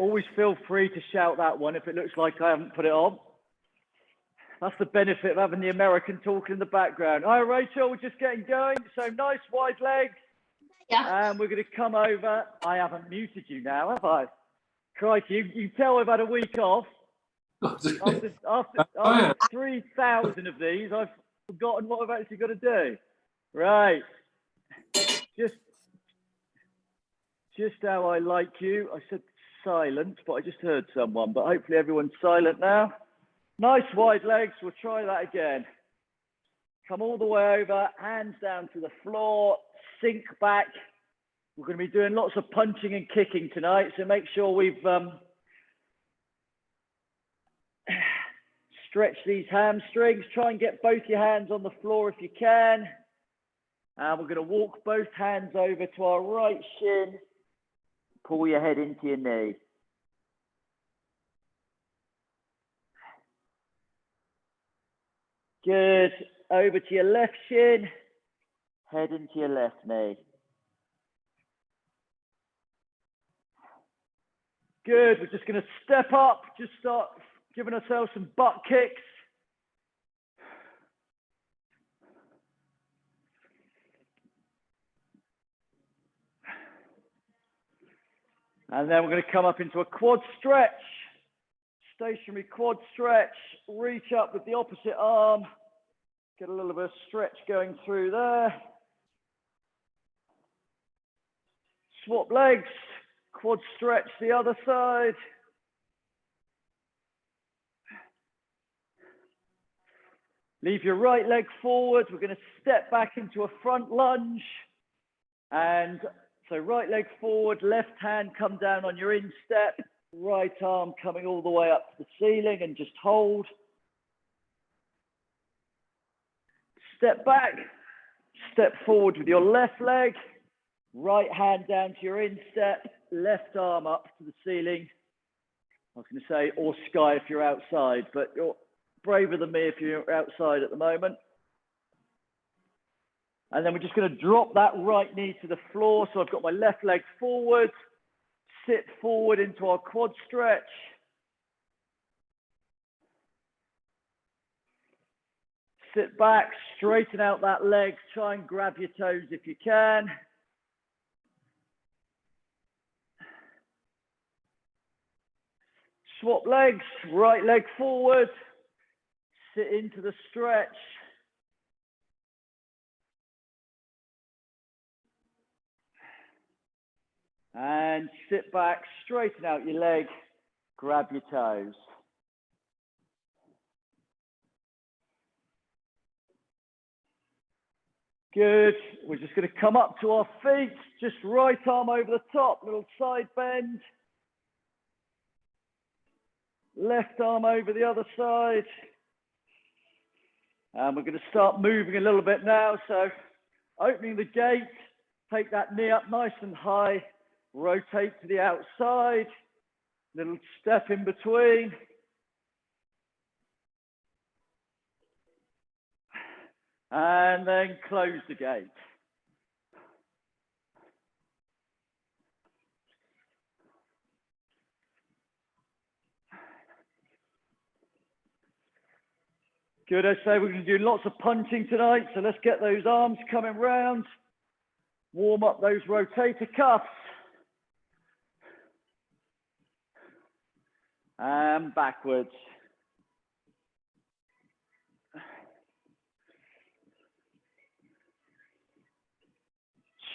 Always feel free to shout that one if it looks like I haven't put it on. That's the benefit of having the American talking in the background. Hi, Rachel, we're just getting going. So nice wide legs. Yeah. And we're going to come over. I haven't muted you now, have I? Crikey, you tell I've had a week off. After 3,000 of these, I've forgotten what I've actually got to do. Right. Just how I like you. I said silent, but I just heard someone. But hopefully everyone's silent now. Nice wide legs. We'll try that again. Come all the way over, hands down to the floor, sink back. We're going to be doing lots of punching and kicking tonight, so make sure we've stretched these hamstrings. Try and get both your hands on the floor if you can. And we're going to walk both hands over to our right shin. Pull your head into your knee. Good. Over to your left shin. Head into your left knee. Good. We're just going to step up. Just start giving ourselves some butt kicks. And then we're going to come up into a quad stretch. Stationary quad stretch. Reach up with the opposite arm. Get a little bit of stretch going through there. Swap legs. Quad stretch the other side. Leave your right leg forward. We're going to step back into a front lunge. And so right leg forward, left hand come down on your instep. Right arm coming all the way up to the ceiling and just hold. Step back, step forward with your left leg. Right hand down to your instep, left arm up to the ceiling. I was going to say, or sky if you're outside, but you're braver than me if you're outside at the moment. And then we're just going to drop that right knee to the floor. So I've got my left leg forward, sit forward into our quad stretch. Sit back, straighten out that leg, try and grab your toes if you can. Swap legs, right leg forward, sit into the stretch. And sit back, straighten out your leg, grab your toes. Good. We're just going to come up to our feet, just right arm over the top, little side bend. Left arm over the other side. And we're going to start moving a little bit now. So opening the gate, take that knee up nice and high. Rotate to the outside, little step in between. And then close the gate. Good, I say we're going to do lots of punching tonight, so let's get those arms coming round. Warm up those rotator cuffs. And backwards.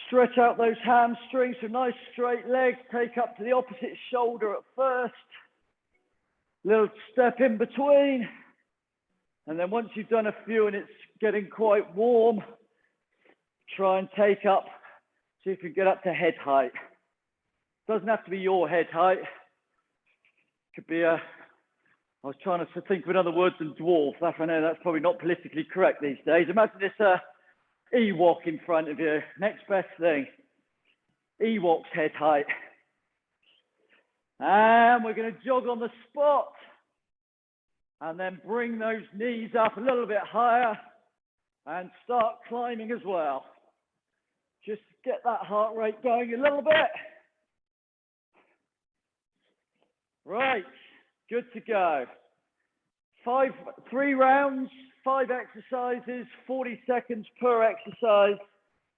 Stretch out those hamstrings, so nice straight legs. Take up to the opposite shoulder at first. Little step in between. And then once you've done a few and it's getting quite warm, try and take up, see if you can get up to head height. Doesn't have to be your head height. Could be I was trying to think of another word than dwarf. I know that's probably not politically correct these days. Imagine this Ewok in front of you. Next best thing. Ewok's head height. And we're going to jog on the spot. And then bring those knees up a little bit higher and start climbing as well. Just get that heart rate going a little bit. Right, good to go. 3 rounds, 5 exercises, 40 seconds per exercise,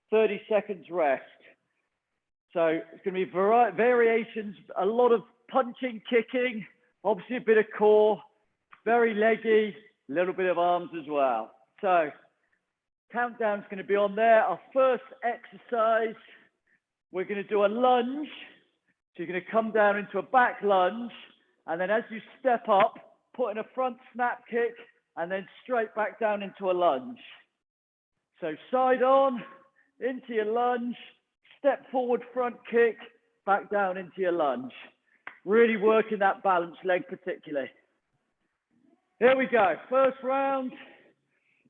30 seconds rest. So it's going to be variations, a lot of punching, kicking, obviously a bit of core, very leggy, a little bit of arms as well. So countdown's going to be on there. Our first exercise, we're going to do a lunge. So you're going to come down into a back lunge, and then as you step up, put in a front snap kick, and then straight back down into a lunge. So side on, into your lunge, step forward, front kick, back down into your lunge. Really working that balanced leg particularly. Here we go, first round.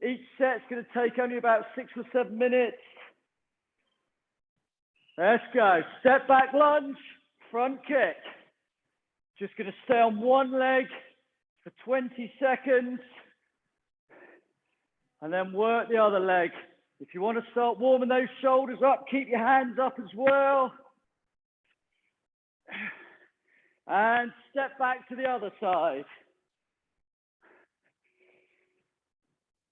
Each set's going to take only about 6 or 7 minutes. Let's go, step back lunge, front kick. Just going to stay on one leg for 20 seconds. And then work the other leg. If you want to start warming those shoulders up, keep your hands up as well. And step back to the other side.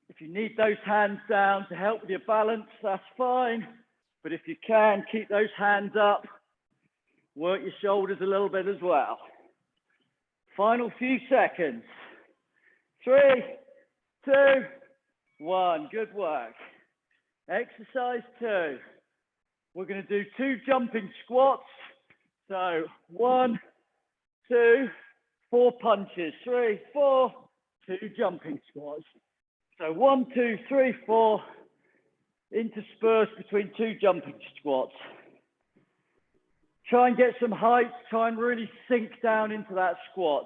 If you need those hands down to help with your balance, that's fine. But if you can, keep those hands up. Work your shoulders a little bit as well. Final few seconds. 3, 2, 1. Good work. Exercise 2. We're going to do 2 jumping squats. So 1, 2, 4 punches. 3, 4, 2 jumping squats. So 1, 2, 3, 4. Interspersed between 2 jumping squats. Try and get some height. Try and really sink down into that squat.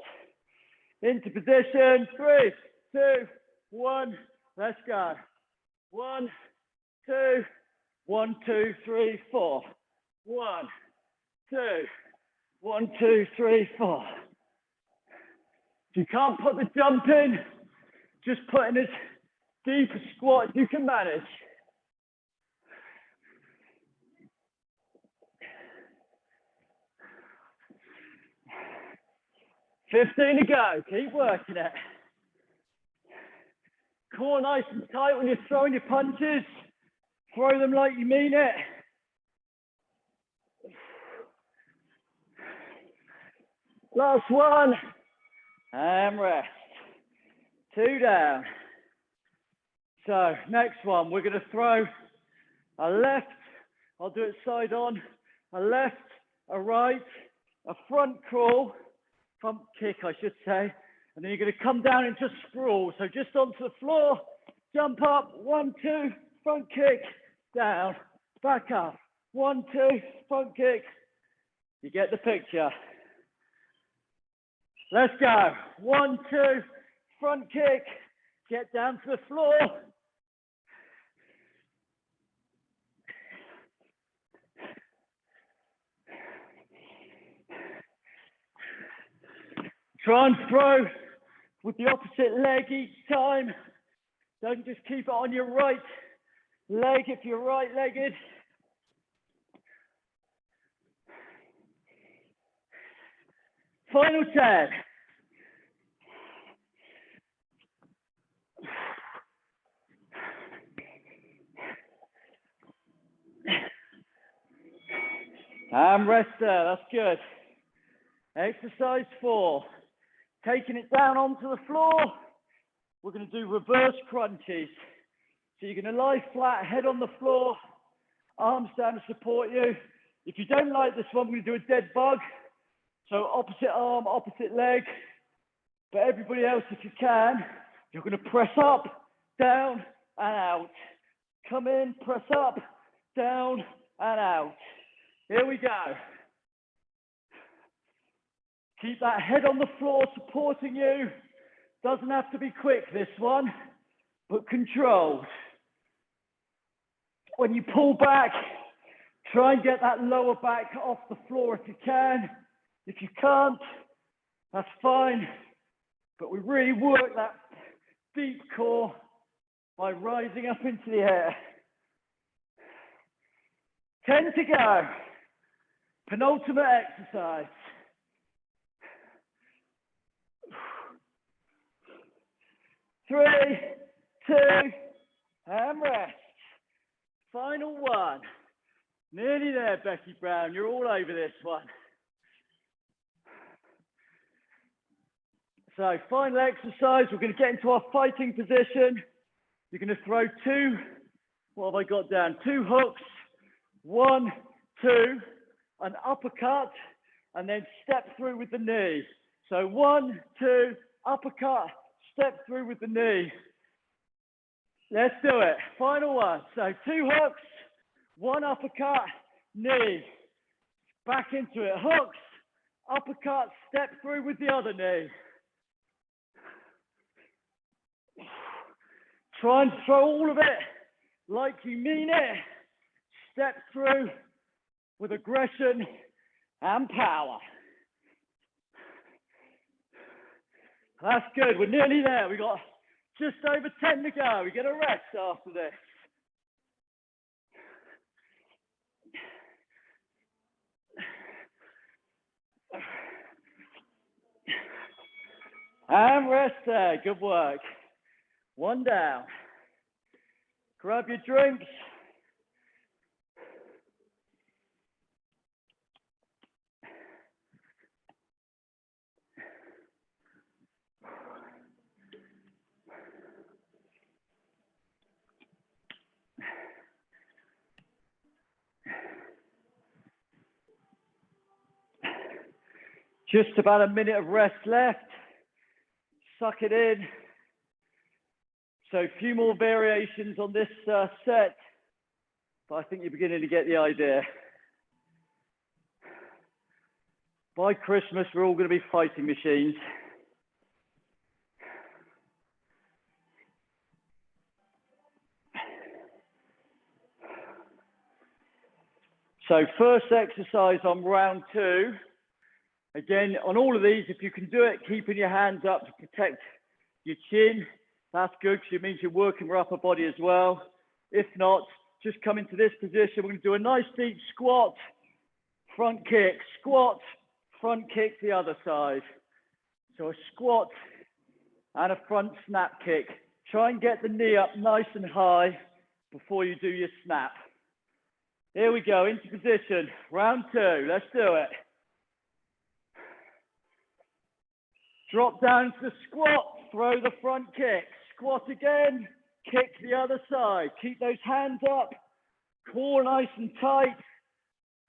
Into position. 3, 2, 1. Let's go. 1, 2, 1, 2, 3, 4. 1, 2, 1, 2, 3, 4. If you can't put the jump in, just put in as deep a squat as you can manage. 15 to go. Keep working it. Core nice and tight when you're throwing your punches. Throw them like you mean it. Last one. And rest. 2 down. So next one, we're going to throw a left. I'll do it side on. A left, a right, a front crawl. Front kick, I should say. And then you're going to come down into sprawl. So just onto the floor, jump up, 1, 2, front kick, down, back up, 1, 2, front kick. You get the picture. Let's go. 1, 2, front kick, get down to the floor. Try and throw with the opposite leg each time. Don't just keep it on your right leg if you're right-legged. Final 10. And rest there, that's good. Exercise 4. Taking it down onto the floor, we're going to do reverse crunches. So you're going to lie flat, head on the floor, arms down to support you. If you don't like this one, we're going to do a dead bug. So opposite arm, opposite leg. But everybody else, if you can, you're going to press up, down, and out. Come in, press up, down, and out. Here we go. Keep that head on the floor supporting you. Doesn't have to be quick, this one, but controlled. When you pull back, try and get that lower back off the floor if you can. If you can't, that's fine. But we really work that deep core by rising up into the air. 10 to go. Penultimate exercise. 3, 2, and rest. Final one. Nearly there, Becky Brown. You're all over this one. So final exercise, we're going to get into our fighting position. You're going to throw two, what have I got down? 2 hooks, 1, 2, an uppercut, and then step through with the knee. So 1, 2, uppercut, step through with the knee. Let's do it. Final one. So 2 hooks, 1 uppercut, knee. Back into it. Hooks, uppercut, step through with the other knee. Try and throw all of it like you mean it. Step through with aggression and power. That's good. We're nearly there. We got just over 10 to go. We get a rest after this. And rest there. Good work. 1 down. Grab your drinks. Just about a minute of rest left. Suck it in. So a few more variations on this set, but I think you're beginning to get the idea. By Christmas, we're all going to be fighting machines. So first exercise on round 2. Again, on all of these, if you can do it, keeping your hands up to protect your chin, that's good because it means you're working your upper body as well. If not, just come into this position. We're going to do a nice deep squat, front kick, squat, front kick the other side. So a squat and a front snap kick. Try and get the knee up nice and high before you do your snap. Here we go, into position. Round 2, let's do it. Drop down to the squat, throw the front kick. Squat again, kick the other side. Keep those hands up, core nice and tight.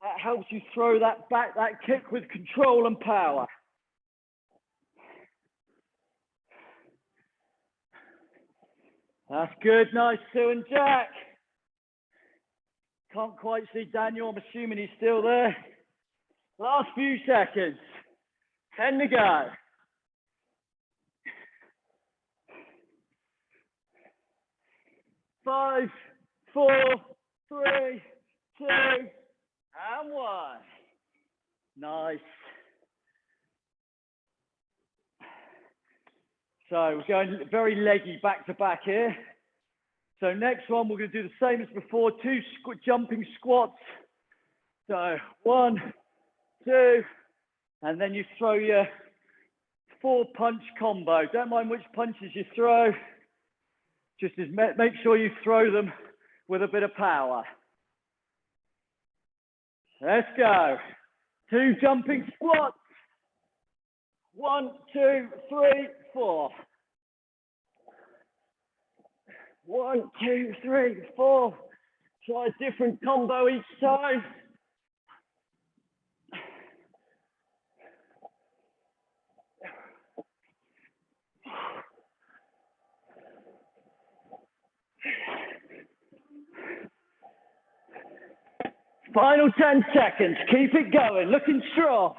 That helps you throw that back, that kick with control and power. That's good, nice Sue and Jack. Can't quite see Daniel, I'm assuming he's still there. Last few seconds, 10 to go. 5, 4, 3, 2, and 1. Nice. So we're going very leggy back to back here. So next one, we're going to do the same as before, 2 jumping squats. So 1, 2, and then you throw your 4 punch combo. Don't mind which punches you throw. Just make sure you throw them with a bit of power. Let's go. 2 jumping squats. 1, 2, 3, 4. 1, 2, 3, 4. Try a different combo each time. Final 10 seconds. Keep it going. Looking strong.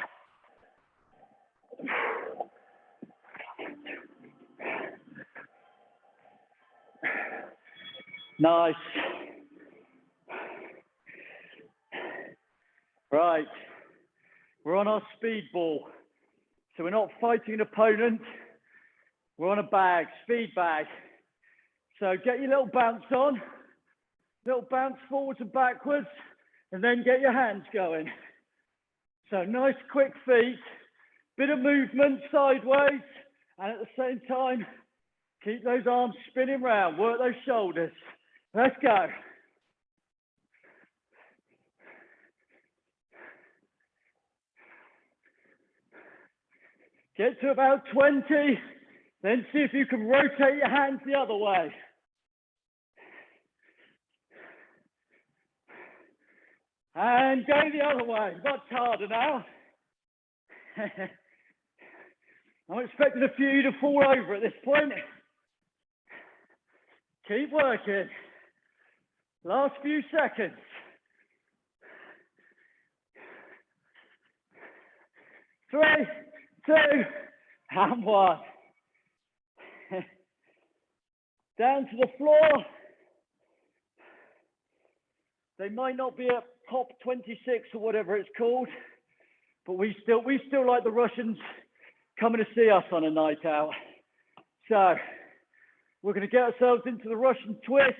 Nice. Right. We're on our speed ball. So we're not fighting an opponent. We're on a bag, speed bag. So get your little bounce on. Little bounce forwards and backwards. And then get your hands going. So nice quick feet. Bit of movement sideways. And at the same time, Keep those arms spinning round. Work those shoulders. Let's go. Get to about 20. Then see if you can rotate your hands the other way. And go the other way. Much harder now. I'm expecting a few of you to fall over at this point. Keep working. Last few seconds. 3, 2, and 1. Down to the floor. They might not be at top 26 or whatever it's called, but we still like the Russians coming to see us on a night out. So we're going to get ourselves into the Russian twist.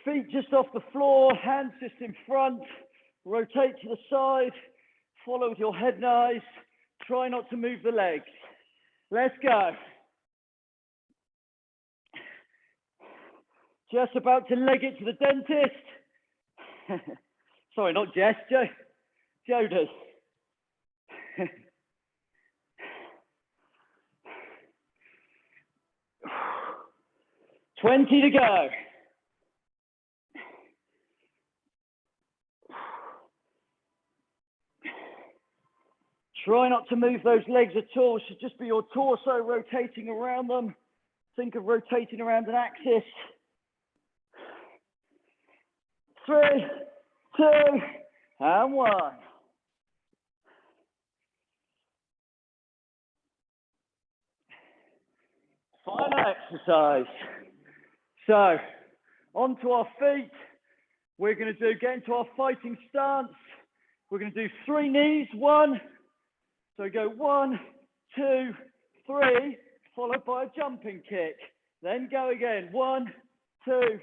Feet just off the floor, hands just in front. Rotate to the side. Follow with your head and eyes. Try not to move the legs. Let's go. Just about to leg it to the dentist. Sorry, not Jess, Jodie. 20 to go. Try not to move those legs at all. It should just be your torso rotating around them. Think of rotating around an axis. 3, 2, and 1. Final exercise. So, onto our feet. We're going to get into our fighting stance. We're going to do 3 knees. 1. So go 1, 2, 3, followed by a jumping kick. Then go again. 1, 2,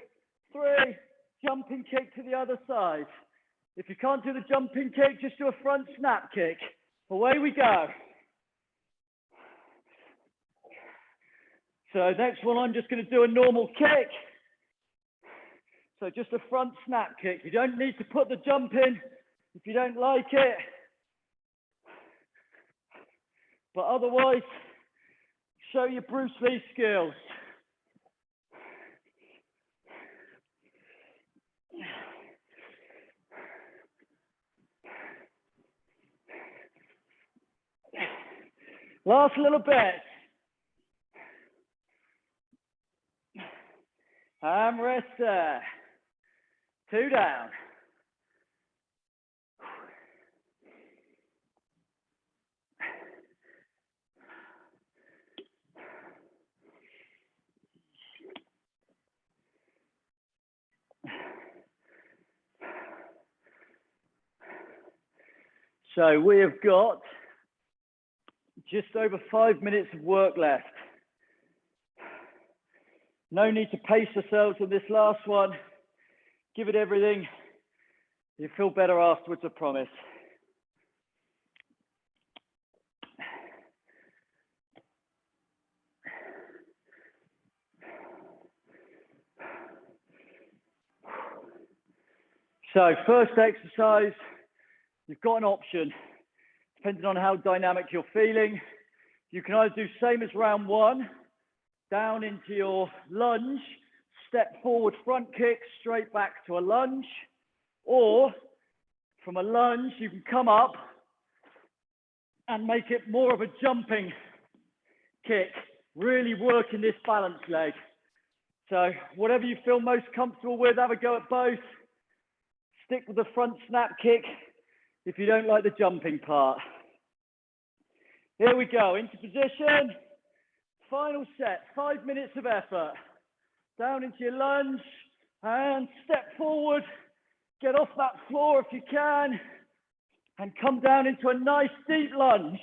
3, jumping kick to the other side. If you can't do the jumping kick, just do a front snap kick. Away we go. So next one, I'm just going to do a normal kick. So just a front snap kick. You don't need to put the jump in if you don't like it. But otherwise, show your Bruce Lee skills. Last little bit. And rest there. 2 down. So we have got just over 5 minutes of work left. No need to pace ourselves on this last one. Give it everything. You'll feel better afterwards, I promise. So first exercise, you've got an option, depending on how dynamic you're feeling. You can either do same as round 1, down into your lunge, step forward, front kick, straight back to a lunge. Or from a lunge, you can come up and make it more of a jumping kick, really working this balance leg. So whatever you feel most comfortable with, have a go at both. Stick with the front snap kick if you don't like the jumping part. Here we go, into position. Final set, 5 minutes of effort. Down into your lunge and step forward. Get off that floor if you can and come down into a nice deep lunge.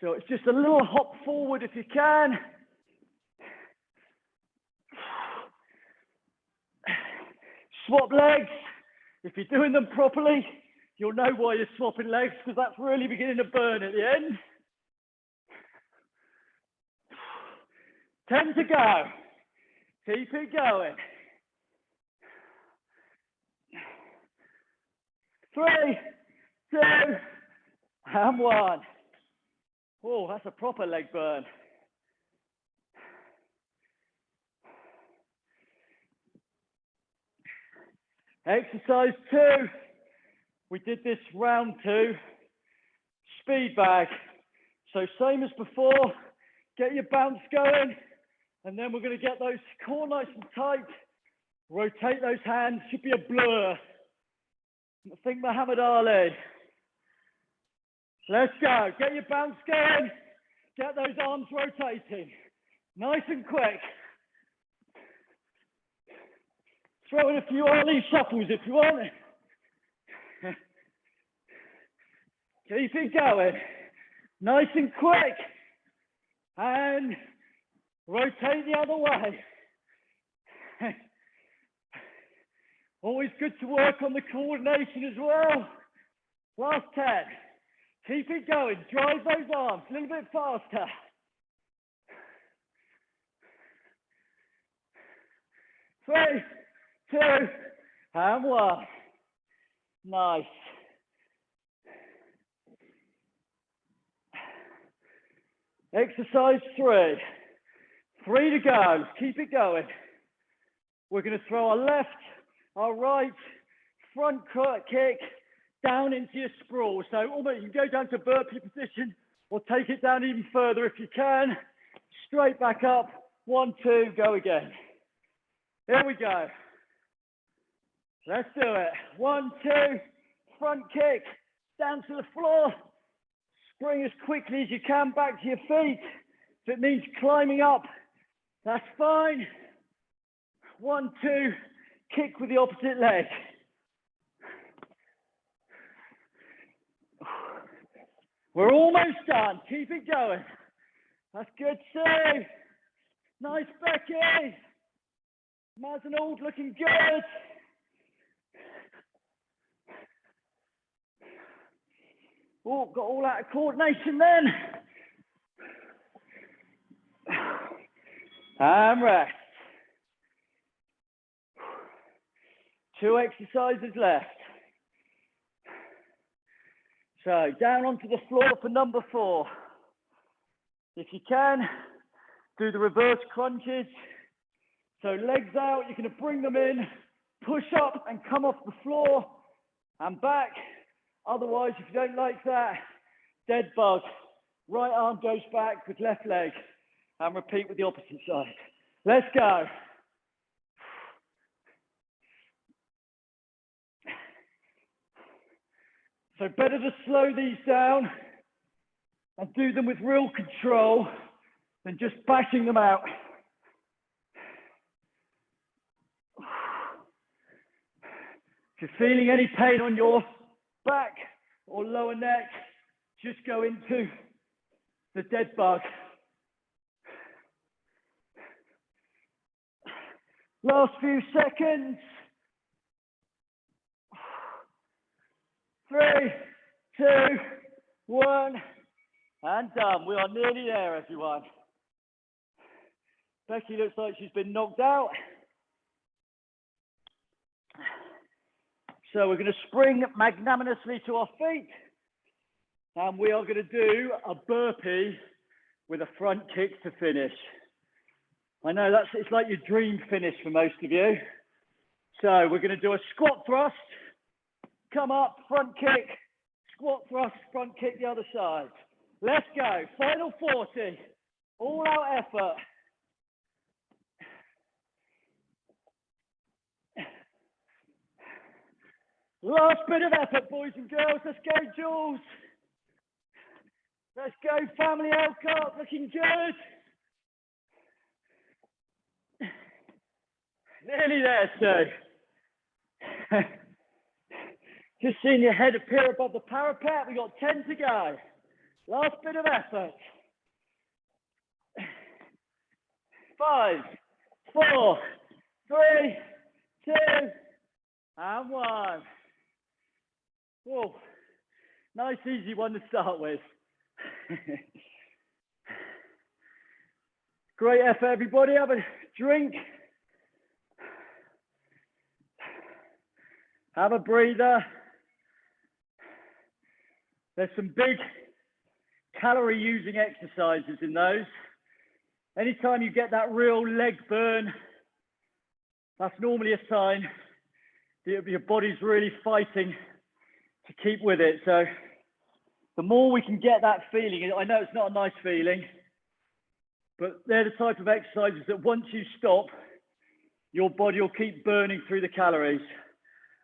So it's just a little hop forward if you can. Swap legs. If you're doing them properly, you'll know why you're swapping legs, because that's really beginning to burn at the end. 10 to go. Keep it going. 3, 2, and 1. Oh, that's a proper leg burn. Exercise 2. We did this round 2. Speed bag. So same as before. Get your bounce going. And then we're going to get those core nice and tight. Rotate those hands. Should be a blur. Think Muhammad Ali. Let's go. Get your bounce going. Get those arms rotating. Nice and quick. Throw in a few Ali shuffles if you want. Keep it going. Nice and quick. And rotate the other way. Always good to work on the coordination as well. Last 10. Keep it going. Drive those arms a little bit faster. 3, 2, and 1. Nice. Exercise 3. 3 to go. Keep it going. We're going to throw our left, our right, front kick down into your sprawl. So almost you can go down to burpee position or take it down even further if you can. Straight back up. 1, 2, go again. Here we go. Let's do it. 1, 2, front kick, down to the floor. Spring as quickly as you can back to your feet. If it means climbing up, that's fine. 1, 2, kick with the opposite leg. We're almost done. Keep it going. That's good, Sue. Nice, Becky. Mazenald looking good. Oh, got all out of coordination then. And rest. 2 exercises left. So down onto the floor for number 4. If you can, do the reverse crunches. So legs out, you're going to bring them in, push up and come off the floor and back. Otherwise, if you don't like that, dead bug. Right arm goes back with left leg and repeat with the opposite side. Let's go. So better to slow these down and do them with real control than just bashing them out. If you're feeling any pain on your back or lower neck, just go into the dead bug. Last few seconds. 3, 2, 1, and done. We are nearly there, everyone. Becky looks like she's been knocked out. So we're going to spring magnanimously to our feet. And we are going to do a burpee with a front kick to finish. I know it's like your dream finish for most of you. So we're going to do a squat thrust. Come up, front kick, squat thrust, front kick the other side. Let's go. Final 40. All out effort. Last bit of effort, boys and girls. Let's go, Jules. Let's go, family Elcott. Looking good. Nearly there, Sue. Just seeing your head appear above the parapet. We got 10 to go. Last bit of effort. 5, 4, 3, 2, and 1. Whoa, nice easy one to start with. Great effort, everybody. Have a drink. Have a breather. There's some big calorie using exercises in those. Anytime you get that real leg burn, that's normally a sign that your body's really fighting to keep with it. So the more we can get that feeling, I know it's not a nice feeling, but they're the type of exercises that once you stop, your body will keep burning through the calories.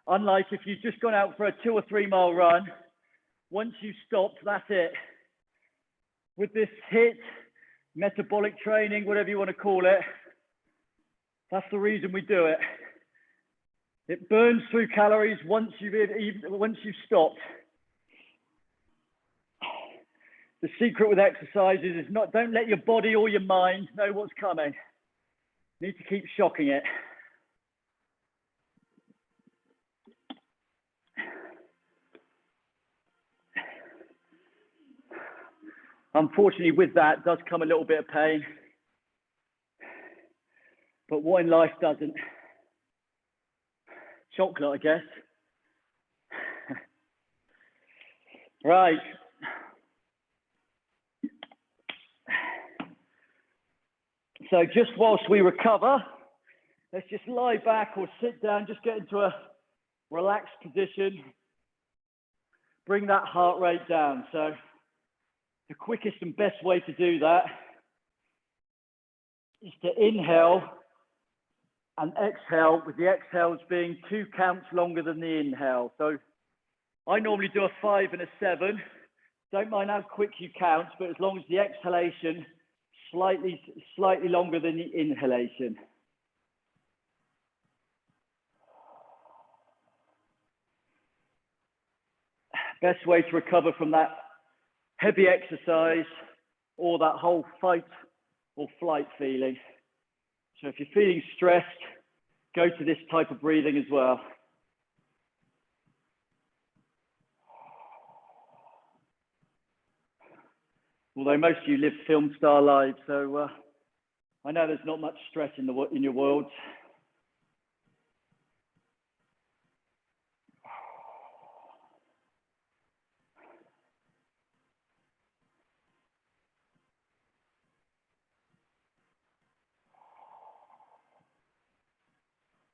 Unlike if you've just gone out for a 2 or 3 mile run, once you stopped, that's it. With this HIIT, metabolic training, whatever you want to call it, that's the reason we do it. It burns through calories once you've stopped. The secret with exercises is don't let your body or your mind know what's coming. You need to keep shocking it. Unfortunately, with that does come a little bit of pain. But what in life doesn't? Chocolate, I guess. Right. So just whilst we recover, let's just lie back or sit down, just get into a relaxed position. Bring that heart rate down. So the quickest and best way to do that is to inhale and exhale, with the exhales being 2 counts longer than the inhale. So I normally do a 5 and a 7. Don't mind how quick you count, but as long as the exhalation slightly longer than the inhalation. Best way to recover from that heavy exercise or that whole fight or flight feeling. So if you're feeling stressed, go to this type of breathing as well. Although most of you live film star lives, so I know there's not much stress in your world.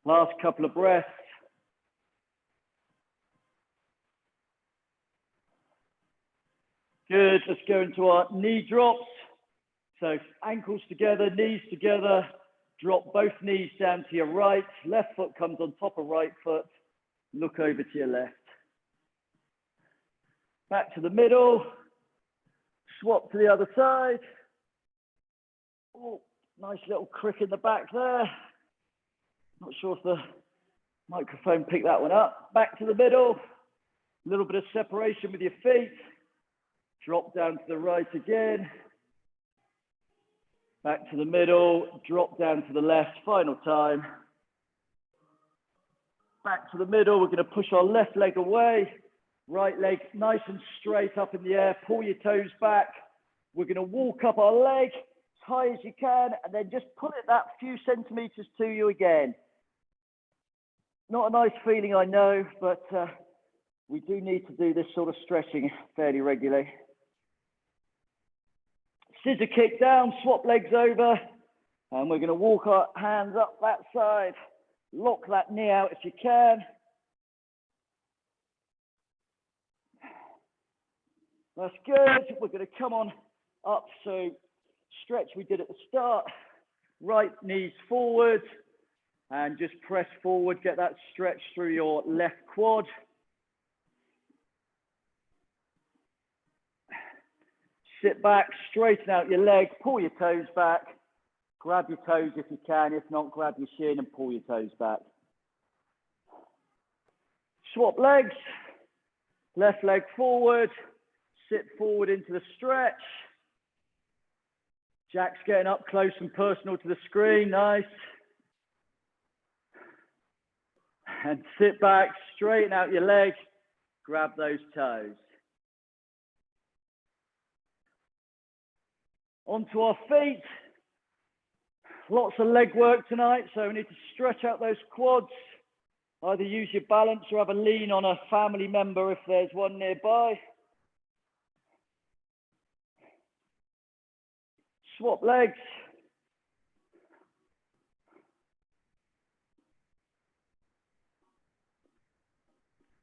Last couple of breaths. Good, let's go into our knee drops. So ankles together, knees together, drop both knees down to your right, left foot comes on top of right foot, look over to your left. Back to the middle, swap to the other side. Oh, nice little crick in the back there. Not sure if the microphone picked that one up. Back to the middle, a little bit of separation with your feet. Drop down to the right again. Back to the middle, drop down to the left, final time. Back to the middle, we're going to push our left leg away. Right leg nice and straight up in the air, pull your toes back. We're going to walk up our leg as high as you can and then just pull it that few centimeters to you again. Not a nice feeling, I know, but we do need to do this sort of stretching fairly regularly. Scissor kick down, swap legs over, and we're going to walk our hands up that side. Lock that knee out if you can. That's good. We're going to come on up. So stretch we did at the start. Right knees forward and just press forward. Get that stretch through your left quad. Sit back, straighten out your leg, pull your toes back. Grab your toes if you can. If not, grab your shin and pull your toes back. Swap legs. Left leg forward. Sit forward into the stretch. Jack's getting up close and personal to the screen. Nice. And sit back, straighten out your leg. Grab those toes. Onto our feet. Lots of leg work tonight, so we need to stretch out those quads. Either use your balance or have a lean on a family member if there's one nearby. Swap legs.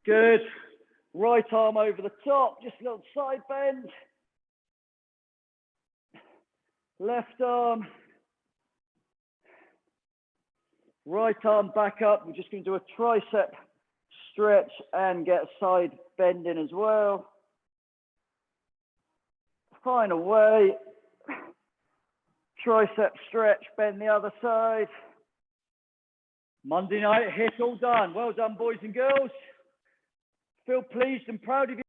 Good. Right arm over the top, just a little side bend. Left arm. Right arm back up. We're just going to do a tricep stretch and get a side bend in as well. Find a way. Tricep stretch, bend the other side. Monday night HIIT all done. Well done, boys and girls. Feel pleased and proud of you.